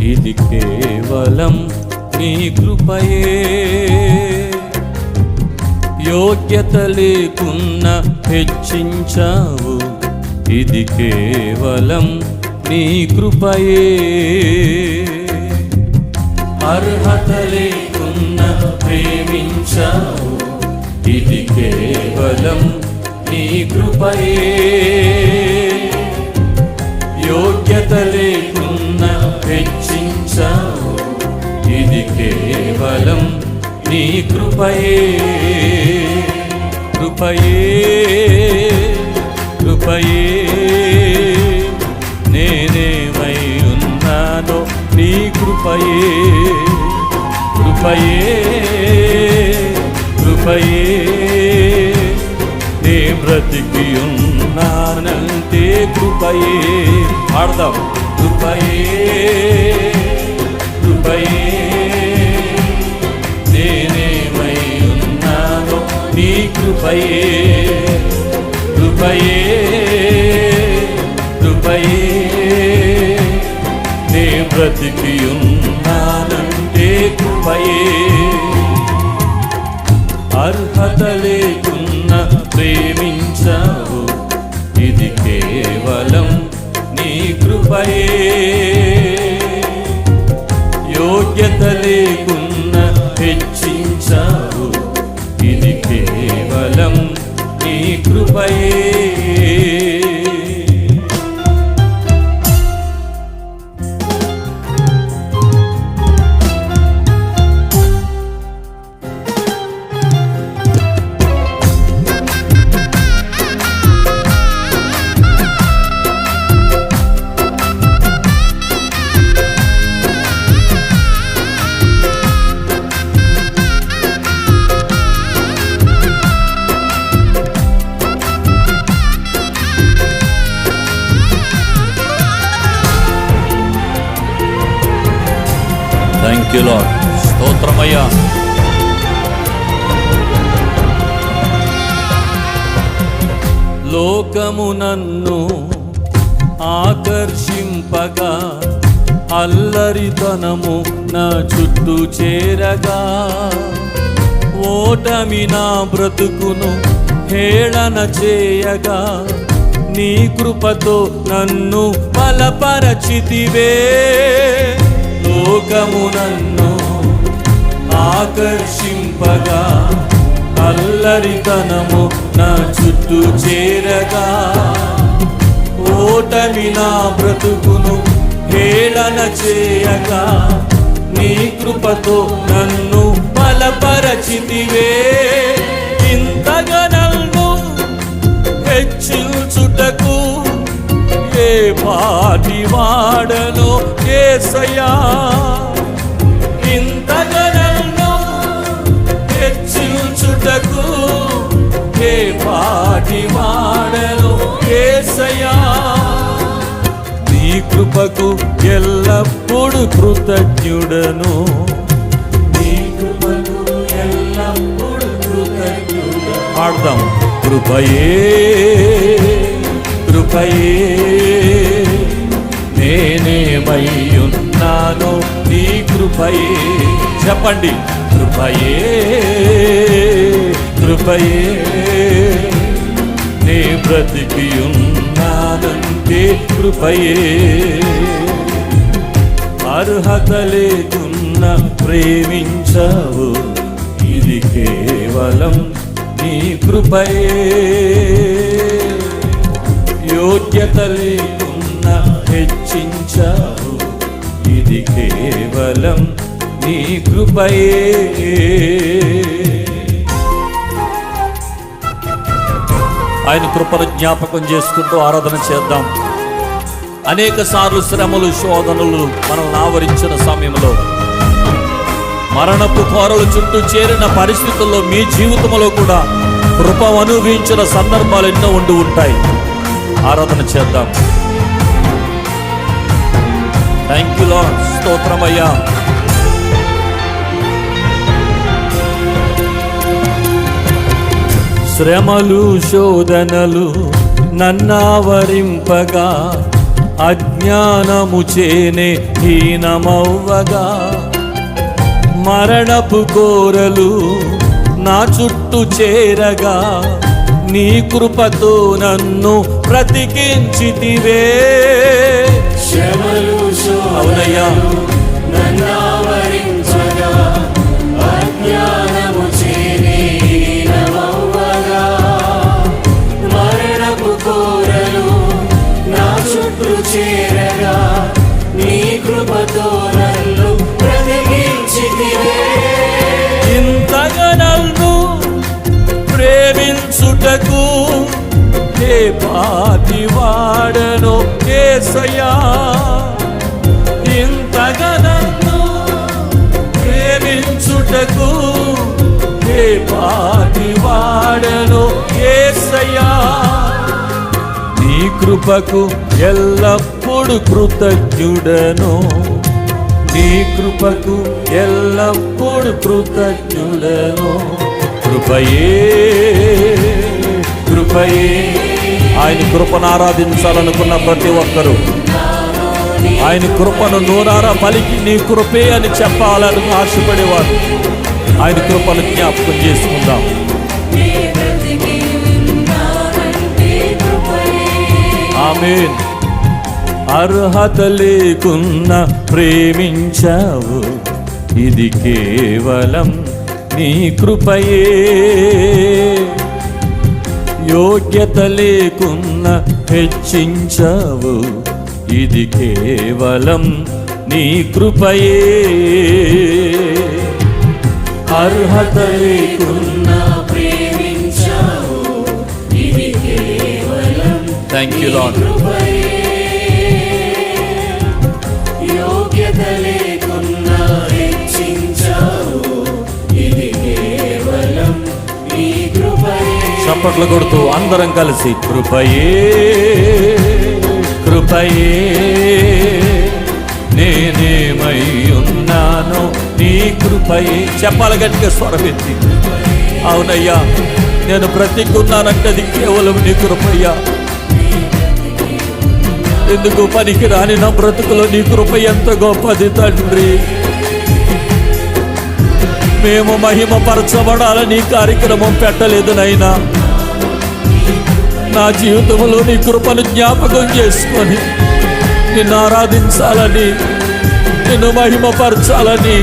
ఇది కేవలం నీ కృపయే. యోగ్యత లేకున్నా హెచ్చించావు, ఇది కేవలం నీ కృపయే. అర్హత లేకున్నా ప్రేమించావు, ఇది కేవలం నీ కృపయే. యోగ్యత లేకున్నా హెచ్చించావు, ఇది కేవలం నీ కృపయే. కృపయే కృపయే నేనేమై ఉన్నానో నీ కృపయే. కృపయే కృపయే నే బ్రతికి ఉన్నానంటే కృపయే. ఆడదాం. కృపయే కృపయే నేనేమై ఉన్నానో నీ కృపయే. కృపయే కృపయే నే బ్రతికి ఉన్నానంటే కృపయే. అర్హత లేకున్నా ప్రేమించావు, ఇది కేవలం నీ కృపయే. యోగ్యత లేకున్నా హెచ్చించావు, ఇది కేవలం నీ కృపయే. Thank you lord. స్తోత్రమయ్యా. లోకము నన్ను ఆకర్షింపగా, అల్లరితనము నా చుట్టూ చేరగా, ఓటమి నా బ్రతుకును హేళన చేయగా, నీ కృపతో నన్ను బలపరచితివే. లోకము నన్ను ఆకర్షింపగా, అల్లరితనము నా చుట్టూ చేరగా, ఓటమి నా బ్రతుకును హేళన చేయగా, నీ కృపతో నన్ను బలపరచితివే. ఇంతగా నన్ను హెచ్చించుటకు ఏ పాటి వాడను యేసయ్యా. ఇంతగా నన్ను హెచ్చించుటకు ఏ పాటి వాడను యేసయ్యా. నీ కృపకు ఎల్లప్పుడు కృతజ్ఞుడను, నీ కృపకు ఎల్లప్పుడు కృతజ్ఞుడను. పాడదాం. కృపయే కృపయే నేనేమై ఉన్నానో నీ కృపయే. చెప్పండి. కృపయే కృపయే నే బ్రతికి ఉన్నానంటే కృపయే. అర్హత లేకున్నా ప్రేమించావు, ఇది కేవలం నీ కృపయే. యోగ్యత లేకున్నా హెచ్చించావు, ఇది కేవలం నీ కృపయే. ఆయన కృపను జ్ఞాపకం చేసుకుంటూ ఆరాధన చేద్దాం. అనేక సార్లు శ్రమలు, శోధనలు మనల్ని ఆవరించిన సమయంలో, మరణపు కోరలు చుట్టూ చేరిన పరిస్థితుల్లో మీ జీవితంలో కూడా కృప అనుభవించిన సందర్భాలు ఎన్నో ఉండి ఉంటాయి. ఆరాధన చేద్దాం. Thank you lord. స్తోత్రమయ్యా. శ్రమలు శోధనలు నన్నావరింపగా, అజ్ఞానము చేనే హీనమవ్వగా మరణపు కోరలు నా చుట్టూ చేరగా నీ కృపతో నన్ను బ్రతికించితివే. అవునయ్యా, చేరగా నీ కృపతో నన్ను బ్రతికించితివే. ఇంతగా నన్ను ప్రేమించుటకు ఏ పాటి వాడను యేసయ్యా. ఇంతగా నన్ను ప్రేమించుటకు ఏ పాటి వాడను యేసయ్యా. నీ కృపకు ఎల్లప్పుడు కృతజ్ఞుడను, నీ కృపకు ఎల్లప్పుడు కృతజ్ఞుడను. కృపయే కృపయే. ఆయన కృపను ఆరాధించాలనుకున్న ప్రతి ఒక్కరూ ఆయన కృపను నూరారా పలికి నీ కృపే అని చెప్పాలని ఆశపడేవారు. ఆయన కృపను జ్ఞాపకం చేసుకుందాం. ఆమేన్. అర్హత లేకున్నా ప్రేమించావు, ఇది కేవలం నీ కృపయే. యోగ్యత లేకున్నా హెచ్చించావు, ఇది కేవలం నీ కృపయే. అర్హత లేకున్నా ప్రేమించావు, ఇది కేవలం. Thank you lord. యోగ్యత లేకున్నా హెచ్చించావు, ఇది కేవలం నీ కృపయే. చప్పట్లు కొడుతూ అందరం కలిసి కృపయే కృపయే నేనేమై ఉన్నాను నీ కృపయే. చెప్పాలి గట్టిగా స్వరమెత్తి. అవునయ్యా, నేను బ్రతికున్నానంటే అది కేవలం నీ కృపయ్యా. ఎందుకు పనికి రాని నా బ్రతుకులో నీ కృప ఎంత గొప్పది తండ్రి. మేము మహిమపరచబడాలని కార్యక్రమం పెట్టలేదు నైనా. నా జీవితంలో నీ కృపను జ్ఞాపకం చేసుకొని నిన్ను ఆరాధించాలని, నిన్ను మహిమపరచాలని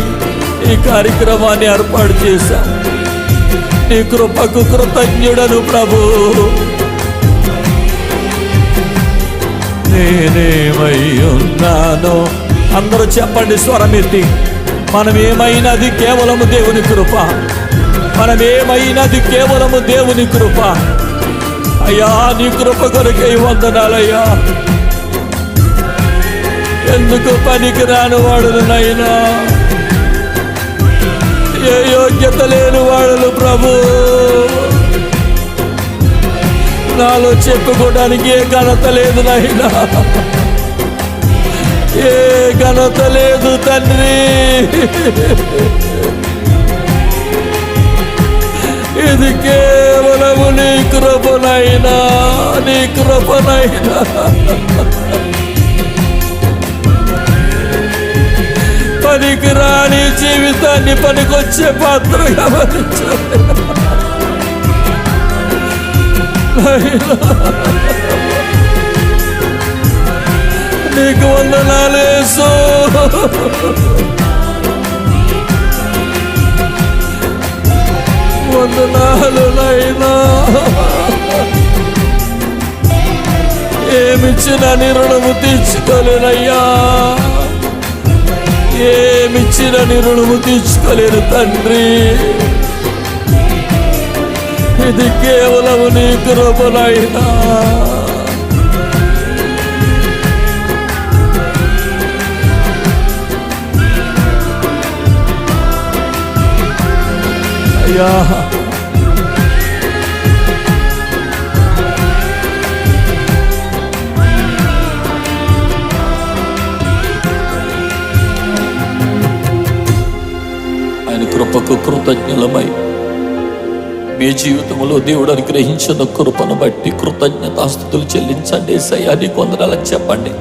ఈ కార్యక్రమాన్ని ఏర్పాటు చేశాం. నీ కృపకు కృతజ్ఞుడను ప్రభు. నేనేమై ఉన్నానో అందరూ చెప్పండి స్వరమెత్తి. మనమేమైనది కేవలము దేవుని కృప. మనమేమైనది కేవలము దేవుని కృప. అయ్యా, నీ కృప కొరకై వందనాలయ్యా. ఎందుకు పనికి రాని వాడును నైనా, ఏ యోగ్యత లేని వాడును ప్రభు. నాలో చెప్పుకోవడానికి ఏ ఘనత లేదు నైనా, ఏ ఘనత లేదు తండ్రి. ఇది కేవలము నీ కృపనైనా, నీ కృపనైనా. పనికి రాని జీవితాన్ని పనికొచ్చే పాత్రగా భరించాలి. నీకు వందనాలు యేసు. వందనాలు నైనా. ఏమిచ్చిన నీ రుణము తీర్చుకోలేనయ్యా. ఏమిచ్చిన నీ రుణము తీర్చుకోలేను తండ్రి. ఇది కేవలము నీ కృపనైనా. అయ్యా, ఆయన కృపకు కృతజ్ఞులమై మీ జీవితంలో దేవుడు అనుగ్రహించిన కృపను బట్టి కృతజ్ఞతాస్తుతులు చెల్లించండి. యేసయ్యా నీకు వందనాలు చెప్పండి.